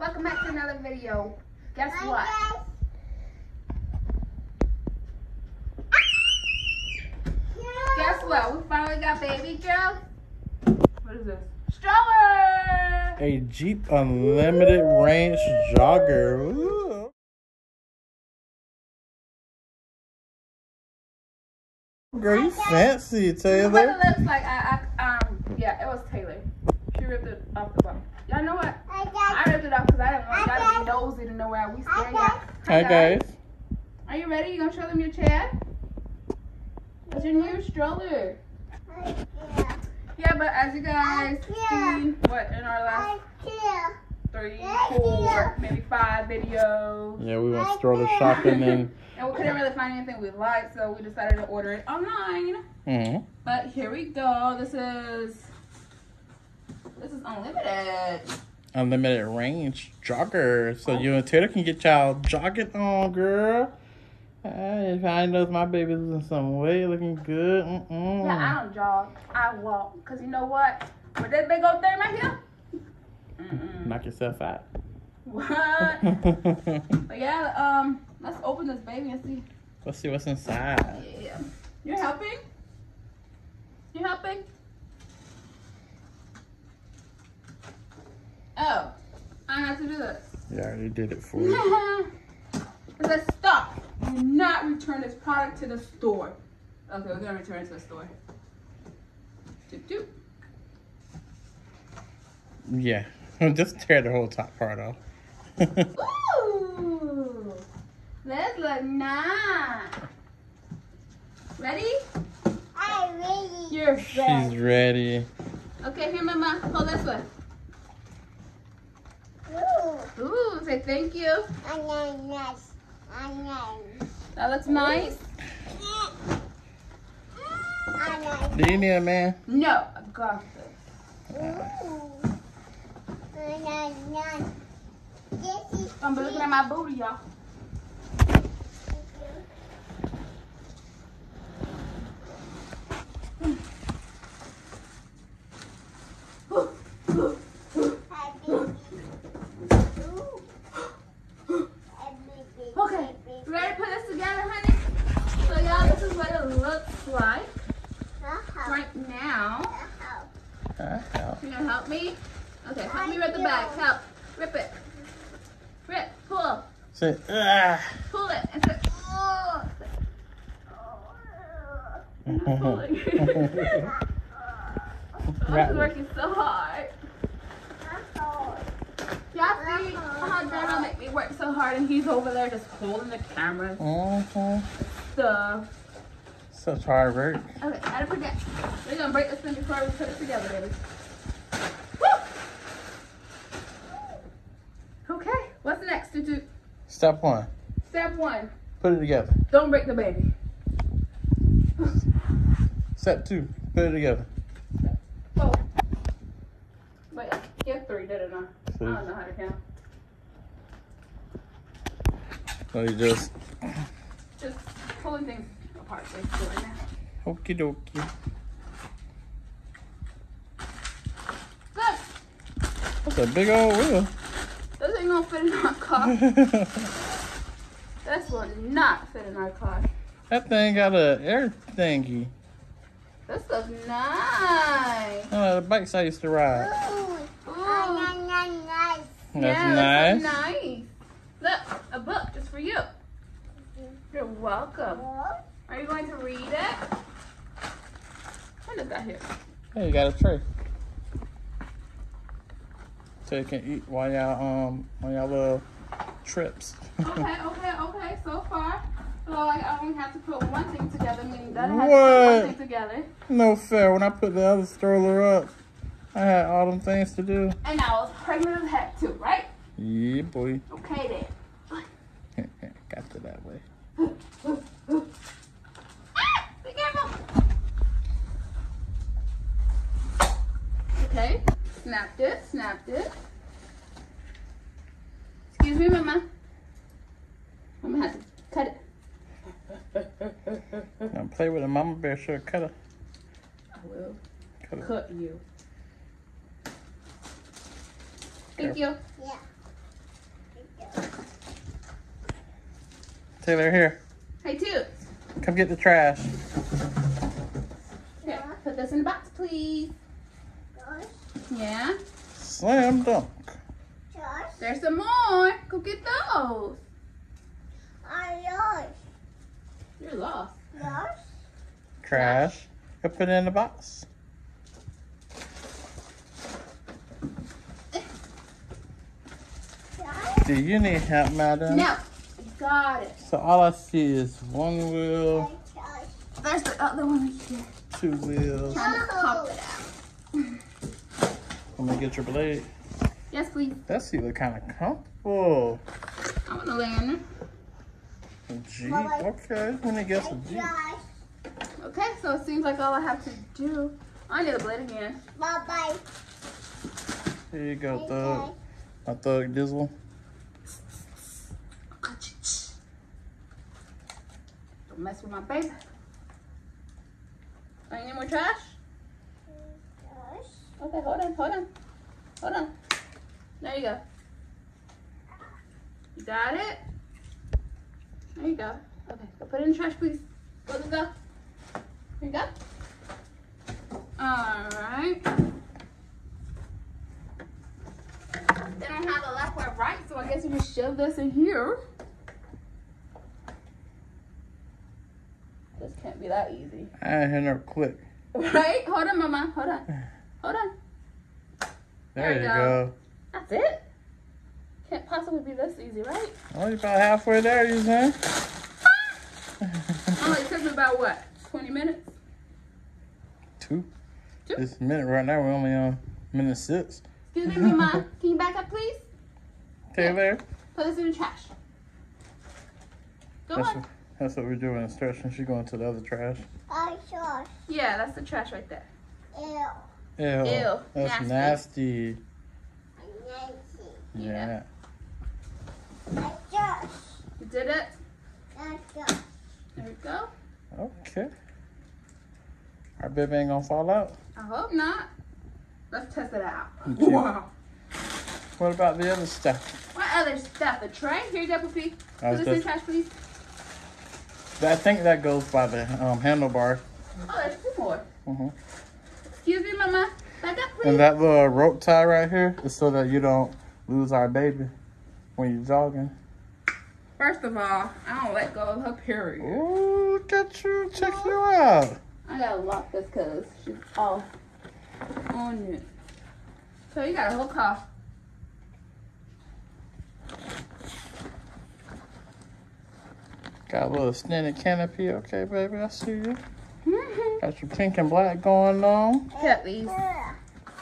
Welcome back to another video. Guess what? Guess what? We finally got baby girl. What is this? Stroller! A Jeep Unlimited Range Jogger. Ooh. Girl, you fancy, Taylor. What it looks like, yeah, it was Taylor. She ripped it off the bottom. Y'all know what? I ripped it off because I didn't want y'all to be nosy to know where we stand at. Hi, guys. Are you ready? You gonna show them your chair? That's your new stroller. Yeah, but as you guys seen, what, in our last 3, 4, maybe 5 videos. Yeah, we went stroller shopping and we couldn't really find anything we liked, so we decided to order it online. But here we go. This is unlimited. Unlimited Range Jogger. So you and Taylor can get y'all jogging on, girl. If I know my baby's losing some weight, looking good. Yeah, I don't jog. I walk. Because you know what? With this big old thing right here, knock yourself out. What? But yeah, let's open this baby and see. Let's see what's inside. Yeah. You're helping? You helping? Oh, I have to do this. Yeah, I already did it for you. It says stop. Do not return this product to the store. Okay, we're gonna return it to the store. Doop doop. Yeah, just tear the whole top part off. Ooh, this looks nice. Ready? I'm ready. You're ready. She's ready. Okay, here, Mama. Hold this way. Ooh, say thank you. That looks nice. Do you need a man? No, I got this. I'm looking at my booty, y'all. Okay, you ready to put this together, honey? So y'all, this is what it looks like right now. You gonna help me? Okay, help me rip the bag. Help. Rip it. Rip. Pull. Say, Pull it. And say, oh. I'm pulling. This is working so hard. Y'all see how Dad make me work so hard and he's over there just holding the camera stuff. Such hard work. Okay, gotta forget. We're gonna break this thing before we put it together, baby. Woo! Okay, what's next to do? Step 1. Step 1. Put it together. Don't break the baby. Step 2. Put it together. Oh. Wait, you 3, didn't I? I don't know how to count. So you just pulling things apart basically right now. okie dokie. Good. That's a big old wheel. This ain't gonna fit in our car. This will not fit in our car. That thing got a air thingy. This looks nice. The bikes I used to ride. Ooh. That's Yeah, nice. That's nice. Look, a book just for you. You're welcome. Are you going to read it? What is that here? Hey, you got a tray. So you can eat while y'all on y'all little trips. Okay. So far, so I only have to put one thing together. Meaning that I have to What? put one thing together. No fair. When I put the other stroller up, I had all them things to do. And I was pregnant as heck too, right? Yeah, boy. Okay then. Got to that way. Be careful. Okay. Snapped it. Excuse me, Mama. Mama has to cut it. Now play with a mama bear, sure cutter. I will Cut you. Thank you. Yeah. Taylor, here. Hey, Toots. Come get the trash. Here, put this in the box, please. Yeah. Slam dunk. There's some more. Go get those. You're lost. Trash. Go put it in the box. Do you need help, madam? No. Got it. So all I see is one wheel, There's the other one right here. 2 wheels. Trying to pop it out. Let me get your blade. Yes, please. That seat look kind of comfortable. I want to land it. A Jeep, okay. Let me get some Jeep. Okay, so it seems like all I have to do. I need a blade again. Bye-bye. Here you go, Thug. My Thug Dizzle. Don't mess with my baby. Ain't any more trash? Okay, hold on. There you go. You got it? There you go. Okay, go put it in the trash, please. Go. Here you go. Alright. They don't have the left or right, so I guess you just shove this in here. This can't be that easy. I ain't hear no click. Right? Hold on, Mama. Hold on. There you go. That's it? Can't possibly be this easy, right? Oh, you about halfway there, you saying? Only took me about what? 20 minutes? 2. 2? This minute right now, we're only on minute 6. Excuse me, Mama. Can you back up, please? Taylor. Put this in the trash. Go on. That's what we're doing. Instructions. She's going to the other trash. Yeah, that's the trash right there. Ew. That's nasty. Yeah. Yeah. You did it? There we go. Okay. Our baby ain't gonna fall out. I hope not. Let's test it out. Okay. Wow. What about the other stuff? What other stuff? The tray? Here you go, Poopy. Put this in the trash, please. I think that goes by the handlebar. Oh, there's 2 more. Mm-hmm. Excuse me, Mama. Back up, please. And that little rope tie right here is so that you don't lose our baby when you're jogging. First of all, I don't let go of her, period. Ooh, look at you. Check you out. I gotta lock this because she's all on it. So you got a whole car. Got a little extended canopy. Okay, baby, I see you. Got your pink and black going on. Got these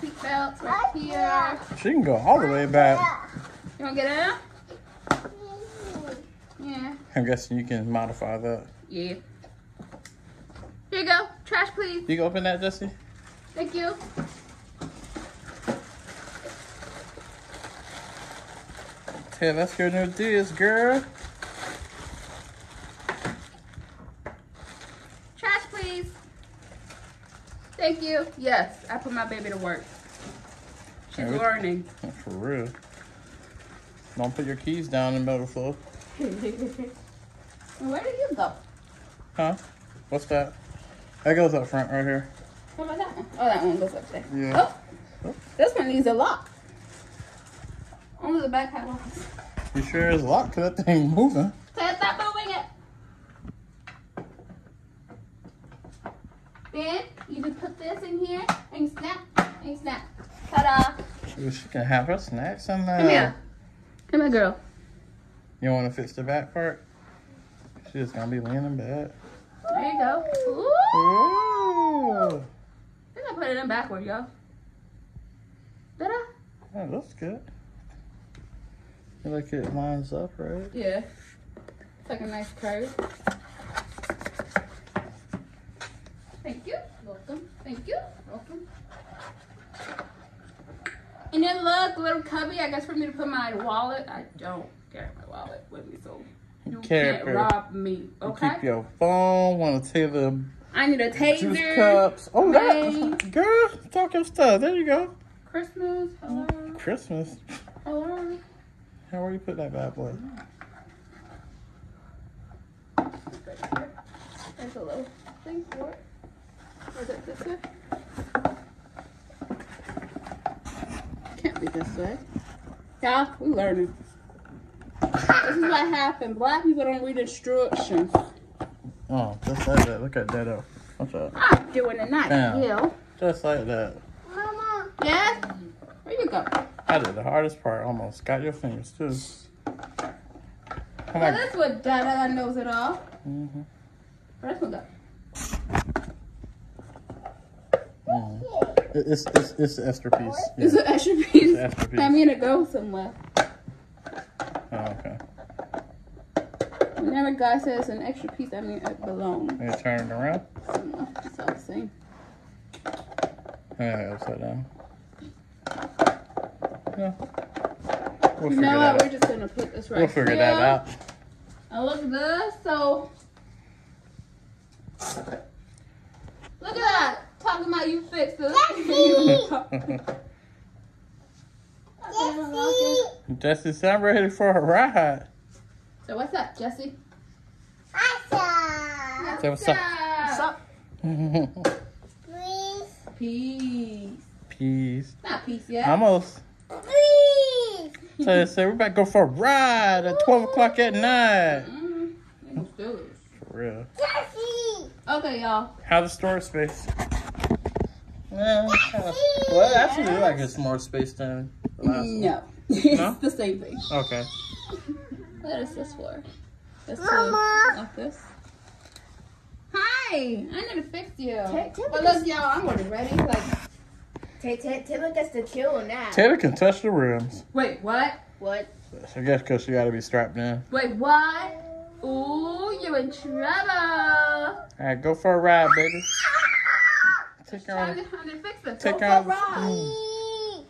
seat belts right here. She can go all the way back. You wanna get out? Yeah. I'm guessing you can modify that. Yeah. Here you go. Trash, please. You can open that, Jesse? Thank you. Okay, that's your new dish, girl. Trash, please. Thank you. Yes, I put my baby to work. She's learning. For real. Don't put your keys down in the middle of the floor. Where did you go? Huh? What's that? That goes up front right here. What about that one? Oh, that one goes up there. Yeah. Oh, this one needs a lock. Only the back had locks. You sure it's locked? Cause that thing moving. Stop moving it. Then you just put this in here and you snap and you snap. Ta-da! Ooh, she can have her snacks in there. Come here. Come here, girl. You want to fix the back part? She's just gonna be leaning back. There you go. Ooh! Ooh! You're gonna put it in backward, yo. Ta-da! That looks good. Feel like it lines up, right? Yeah. It's like a nice curve. Thank you. Welcome. Thank you. Welcome. And then look, little cubby, I guess for me to put my wallet. I don't carry my wallet with me, so you can't rob me, okay? You keep your phone, want to take the I need a taser. juice cups. Oh, that, girl, talk your stuff. There you go. Christmas. Hello. Christmas. Hello. How where you put that bad boy? There's a little thing for it. Or is it this way? Can't be this way. Yeah, we learning. This is what happened. Black people don't read instructions. Oh, just like that. Look at that up. What's up? I'm doing it, not you. Just like that. Mama. Yes? Where you go? I did the hardest part almost. Got your fingers too. Well, that's what Dada knows it all. Mm-hmm. Where's this one go? It's the extra piece. Yeah. It's an extra piece. It's an extra piece. I mean, it goes somewhere. Oh, okay. Whenever God says an extra piece, I mean it belongs. You turn it around? No, it's all the same. Yeah, upside down. Yeah. We'll You figure know that what? out. We're just going to put this right We'll figure here. that out. And look at this. So, look at that. Talking about you fixed it. Jesse, sound ready for a ride. So what's up, Jesse? Say what's up. What's up? Peace. Peace. Not peace yet. Almost. So we're about to go for a ride at 12 o'clock at night. Let's do it. For real. Okay, y'all. How's the storage space? Well, actually, I like it's more space than the last one. No. It's No? the same thing. Okay. What is this for? This off this. Hi! I need to fix you. But look, y'all, I'm already ready. Like, Taylor gets to chill on that. Taylor can touch the rims. wait, what? What? I guess because she got to be strapped in. Wait, what? Ooh, you're in trouble. All right, go for a ride, baby. Take her I'm on. gonna fix this. Take Go her for a on. ride.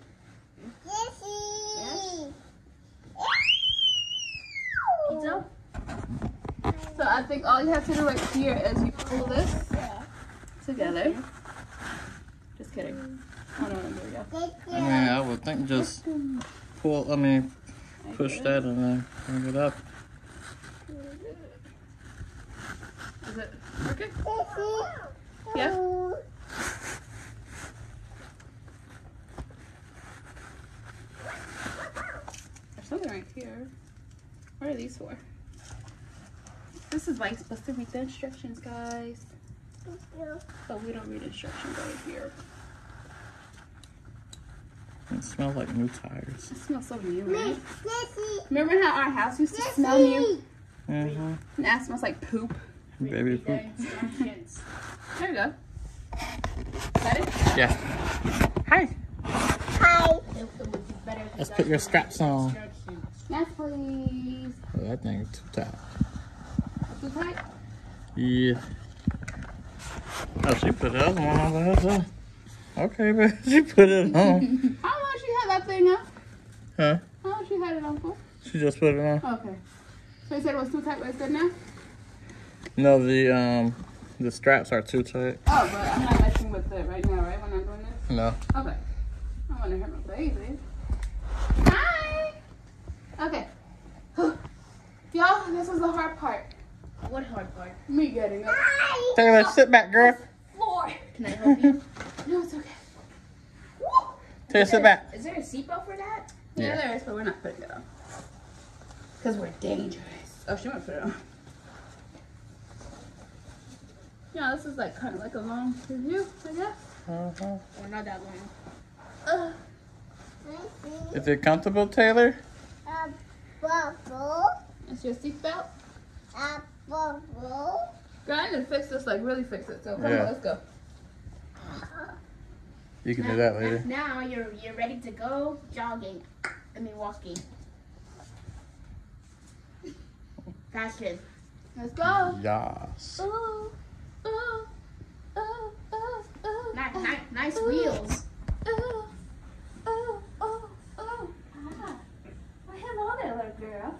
Pizza? So I think all you have to do right here is you pull this together. Just kidding. Oh no, there we go. I mean, I would think just pull, push that and then bring it up. Is it working? Yeah. There's something right here. What are these for? This is like supposed to read the instructions, guys. But we don't read instructions right here. It smells like new tires. It smells so new, right? Remember how our house used to smell new? Mm-hmm. Now it smells like poop. Baby poop. There you go. Got it? Yeah. Hi. Let's put your straps on. Yes, please. Oh, that thing is too tight. Too tight? Yeah. Oh, she put the other one on by herself. Okay, baby. She put it on. How long she had that thing on? Huh? How long she had it on for? She just put it on. Okay. So you said it was too tight, but it's good now? No, the straps are too tight. Oh, but I'm not messing with it right now, right? When I'm doing this? No. Okay. I want to hurt my baby. Hi! Okay. Y'all, this is the hard part. What hard part? Me getting up. Taylor, sit back, girl. Floor. Can I help you? No, it's okay. Taylor, sit back. Is there a seatbelt for that? Yeah, there is, but we're not putting it on. Because we're dangerous. Oh, she might put it on. Yeah, this is like kind of like a long review, I guess. Uh-huh. Or not that long. Is it comfortable, Taylor? That's your seatbelt. Girl, I need to fix this, like really fix it. So come Yeah. on, let's go. You can do that later. Now you're ready to go jogging. Walking. Fashion. Let's go. Yes. Ooh, ooh, ooh, ooh, ooh. Nice wheels. Ooh, ooh, ooh, ooh. Ah, well, hello there, little girl.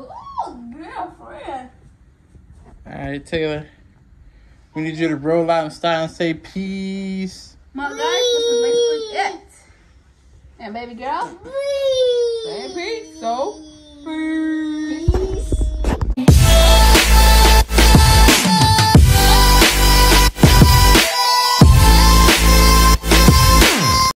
Ooh, girlfriend. All right, Taylor. We need you to roll out in style and say peace. Well, guys, this is basically it. And baby girl, baby